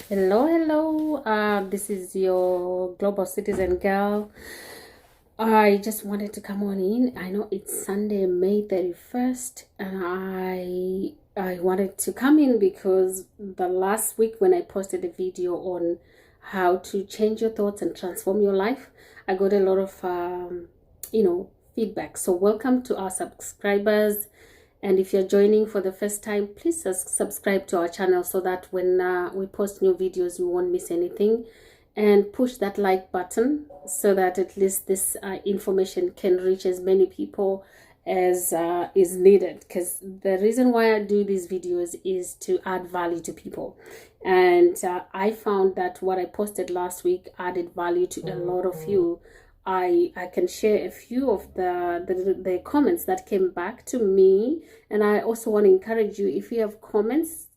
Hello. This is your global citizen girl. I just wanted to come on in. I know it's Sunday, May 31st, and I wanted to come in because the last week when I posted a video on how to change your thoughts and transform your life, I got a lot of feedback. So welcome to our subscribers. And if you're joining for the first time, please subscribe to our channel so that when we post new videos, you won't miss anything. And push that like button so that at least this information can reach as many people as is needed. Because the reason why I do these videos is to add value to people. And I found that what I posted last week added value to a lot of you. I can share a few of the comments that came back to me, and I also want to encourage you, if you have comments,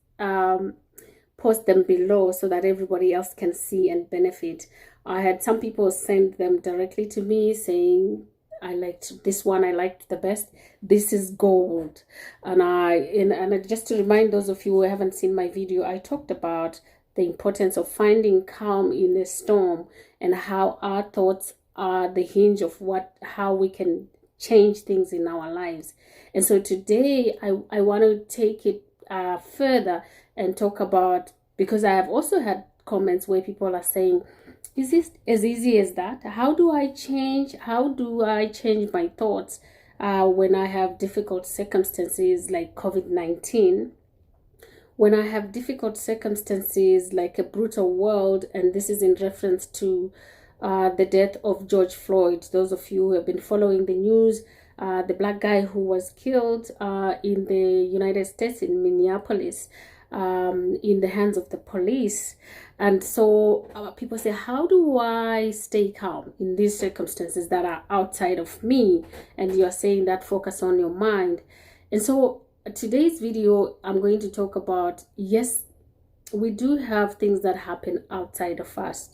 post them below so that everybody else can see and benefit. I had some people send them directly to me saying, I liked this one, I liked the best, this is gold. And just to remind those of you who haven't seen my video, I talked about the importance of finding calm in a storm and how our thoughts are the hinge of how we can change things in our lives. And so today I want to take it further and talk about, because I have also had comments where people are saying, is this as easy as that? How do I change my thoughts when I have difficult circumstances like COVID-19? When I have difficult circumstances like a brutal world, and this is in reference to the death of George Flyod. Those of you who have been following the news, the black guy who was killed in the United States, in Minneapolis, in the hands of the police. And so people say, how do I stay calm in these circumstances that are outside of me? And you're saying that focus on your mind. And so today's video, I'm going to talk about, yes, we do have things that happen outside of us.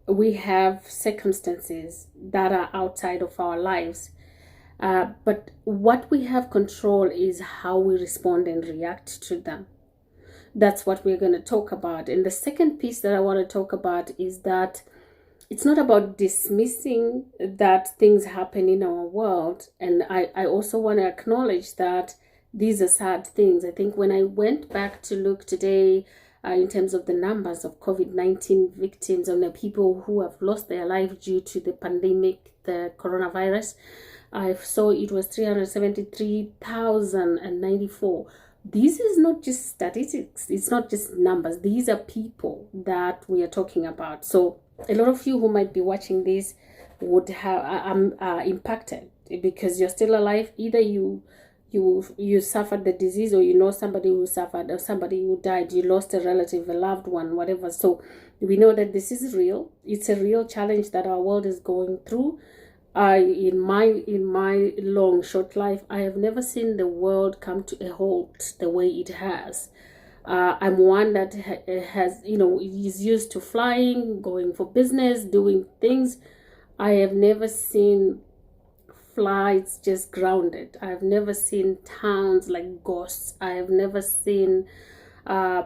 We have circumstances that are outside of our lives. But what we have control is how we respond and react to them. That's what we're going to talk about. And the second piece that I want to talk about is that it's not about dismissing that things happen in our world. And I also want to acknowledge that these are sad things. I think when I went back to look today, in terms of the numbers of COVID-19 victims and the people who have lost their life due to the pandemic, the coronavirus, I saw it was 373,094. This is not just statistics. It's not just numbers. These are people that we are talking about. So a lot of you who might be watching this would have impacted because you're still alive. Either you suffered the disease, or you know somebody who suffered, or somebody who died, you lost a relative, a loved one, whatever. So we know that this is real. It's a real challenge that our world is going through. In my long short life, I have never seen the world come to a halt the way it has. I'm one that has is used to flying, going for business, doing things. I have never seen flights just grounded. I've never seen towns like ghosts. I have never seen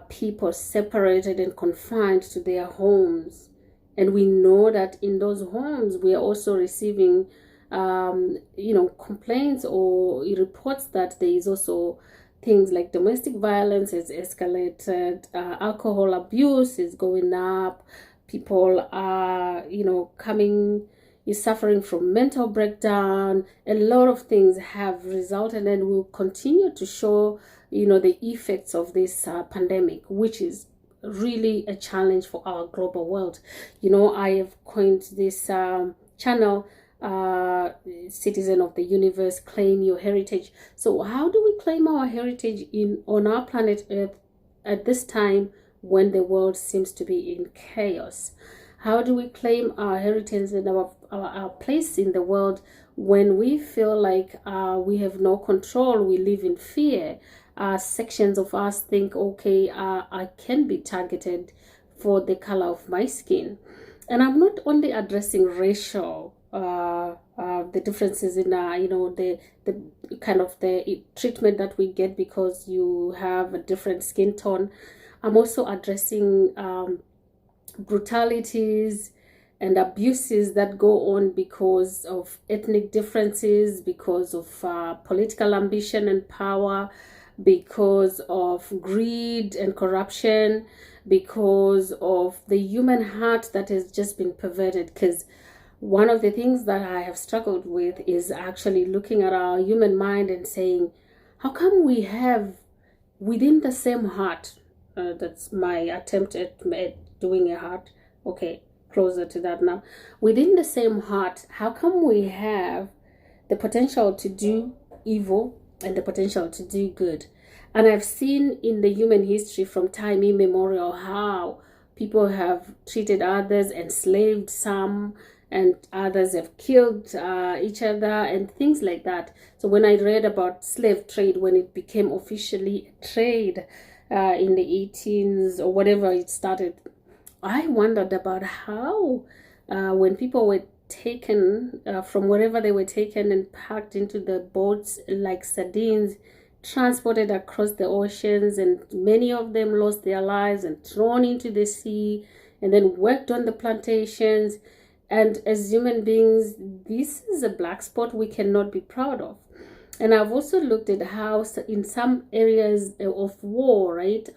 people separated and confined to their homes. And we know that in those homes, we are also receiving, complaints or reports that there is also things like domestic violence has escalated, alcohol abuse is going up, people are, is suffering from mental breakdown. A lot of things have resulted and will continue to show, the effects of this pandemic, which is really a challenge for our global world. I have coined this channel, Citizen of the Universe, Claim Your Heritage. So how do we claim our heritage on our planet Earth at this time when the world seems to be in chaos? How do we claim our heritage and our place in the world when we feel like we have no control, we live in fear? Sections of us think, okay, I can be targeted for the color of my skin. And I'm not only addressing racial, the differences in, the kind of the treatment that we get because you have a different skin tone. I'm also addressing brutalities and abuses that go on because of ethnic differences, because of political ambition and power, because of greed and corruption, because of the human heart that has just been perverted. Because one of the things that I have struggled with is actually looking at our human mind and saying, how come we have within the same heart, that's my attempt at doing a heart, okay, closer to that now. Within the same heart, how come we have the potential to do evil and the potential to do good? And I've seen in the human history from time immemorial how people have treated others, enslaved some, and others have killed each other and things like that. So when I read about slave trade, when it became officially a trade in the 18s or whatever it started, I wondered about how when people were taken from wherever they were taken and packed into the boats like sardines, transported across the oceans, and many of them lost their lives and thrown into the sea and then worked on the plantations. And as human beings, this is a black spot we cannot be proud of. And I've also looked at how in some areas of war, right,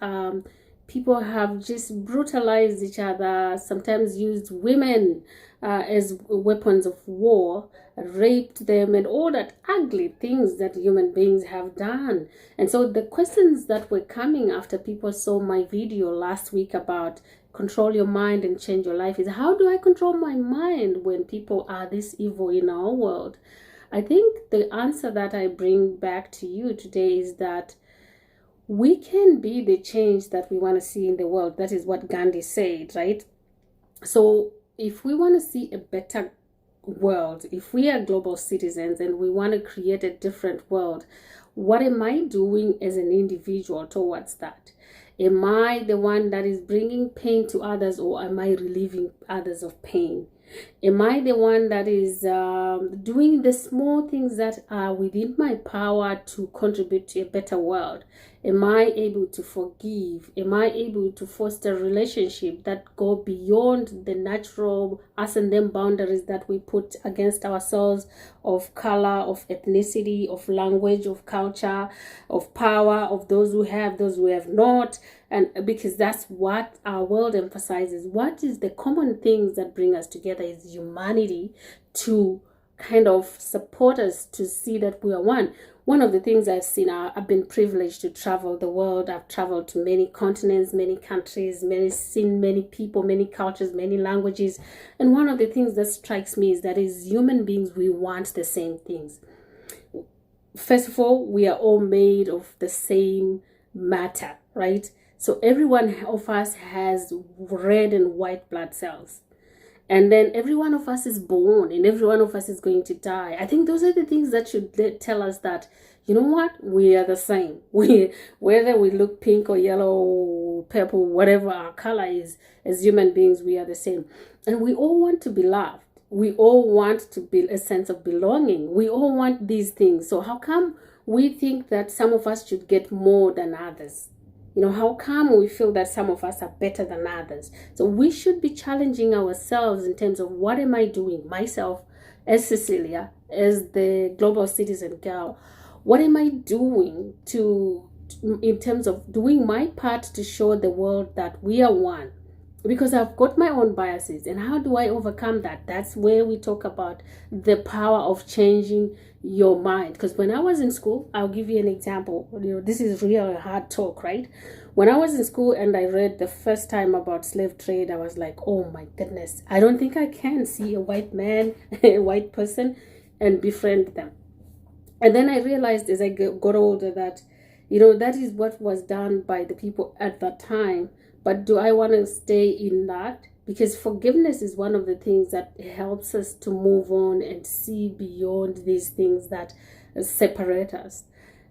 people have just brutalized each other, sometimes used women as weapons of war, raped them, and all that ugly things that human beings have done. And so the questions that were coming after people saw my video last week about control your mind and change your life is, how do I control my mind when people are this evil in our world? I think the answer that I bring back to you today is that we can be the change that we want to see in the world. That is what Gandhi said, right? So if we want to see a better world, if we are global citizens and we want to create a different world, what am I doing as an individual towards that? Am I the one that is bringing pain to others, or am I relieving others of pain? Am I the one that is doing the small things that are within my power to contribute to a better world? Am I able to forgive? Am I able to foster relationships that go beyond the natural us and them boundaries that we put against ourselves, of color, of ethnicity, of language, of culture, of power, of those who have, those who have not? And because that's what our world emphasizes. What is the common things that bring us together is humanity, to kind of support us to see that we are one. One of the things I've seen, I've been privileged to travel the world. I've traveled to many continents, many countries, seen many people, many cultures, many languages. And one of the things that strikes me is that as human beings, we want the same things. First of all, we are all made of the same matter, right? So every one of us has red and white blood cells. And then every one of us is born and every one of us is going to die. I think those are the things that should tell us that, you know what, we are the same. Whether we look pink or yellow or purple, whatever our color is, as human beings, we are the same. And we all want to be loved. We all want to build a sense of belonging. We all want these things. So how come we think that some of us should get more than others? You know, how come we feel that some of us are better than others? So we should be challenging ourselves in terms of, what am I doing myself as Cecilia, as the global citizen girl? What am I doing in terms of doing my part to show the world that we are one? Because I've got my own biases, and how do I overcome that? That's where we talk about the power of changing your mind. Because when I was in school, I'll give you an example. You know, this is real hard talk, right? When I was in school and I read the first time about slave trade, I was like, oh my goodness, I don't think I can see a white man, a white person, and befriend them. And then I realized as I got older that, you know, that is what was done by the people at that time. But do I want to stay in that? Because forgiveness is one of the things that helps us to move on and see beyond these things that separate us.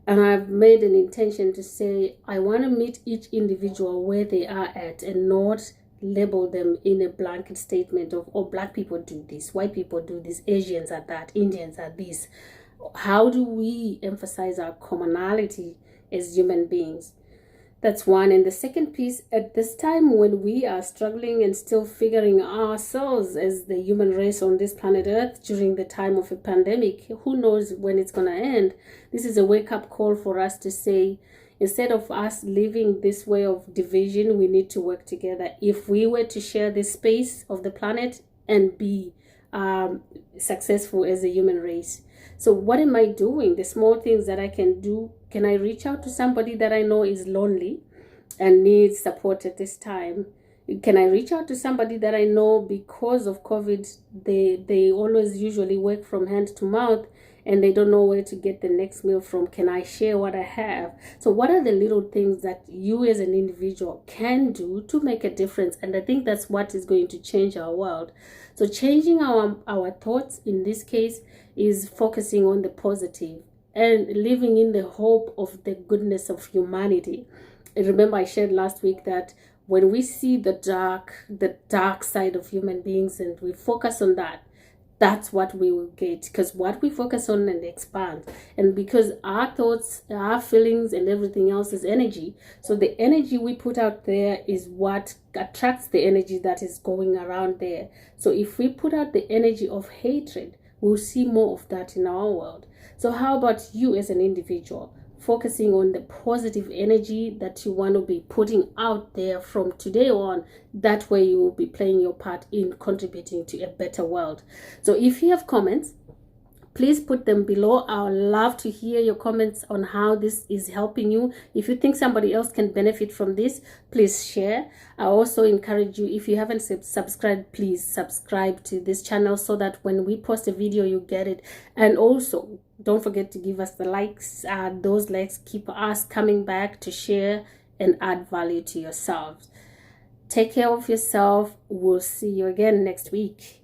And I've made an intention to say, I want to meet each individual where they are at and not label them in a blanket statement of, oh, black people do this, white people do this, Asians are that, Indians are this. How do we emphasize our commonality as human beings? That's one. And the second piece, at this time when we are struggling and still figuring ourselves as the human race on this planet Earth during the time of a pandemic, who knows when it's going to end? This is a wake-up call for us to say, instead of us living this way of division, we need to work together. If we were to share this space of the planet and be successful as a human race. So what am I doing? The small things that I can do. Can I reach out to somebody that I know is lonely and needs support at this time? Can I reach out to somebody that I know because of COVID, they always usually work from hand to mouth and they don't know where to get the next meal from? Can I share what I have? So what are the little things that you as an individual can do to make a difference? And I think that's what is going to change our world. So changing our thoughts in this case is focusing on the positive and living in the hope of the goodness of humanity. And remember, I shared last week that when we see the dark side of human beings and we focus on that, that's what we will get, because what we focus on and expand. And because our thoughts, our feelings and everything else is energy, so the energy we put out there is what attracts the energy that is going around there. So if we put out the energy of hatred, we'll see more of that in our world. So how about you as an individual? Focusing on the positive energy that you want to be putting out there from today on. That way you will be playing your part in contributing to a better world. So if you have comments, please put them below. I would love to hear your comments on how this is helping you. If you think somebody else can benefit from this, please share. I also encourage you, if you haven't subscribed, please subscribe to this channel so that when we post a video, you get it. And also, don't forget to give us the likes. Those likes keep us coming back to share and add value to yourselves. Take care of yourself. We'll see you again next week.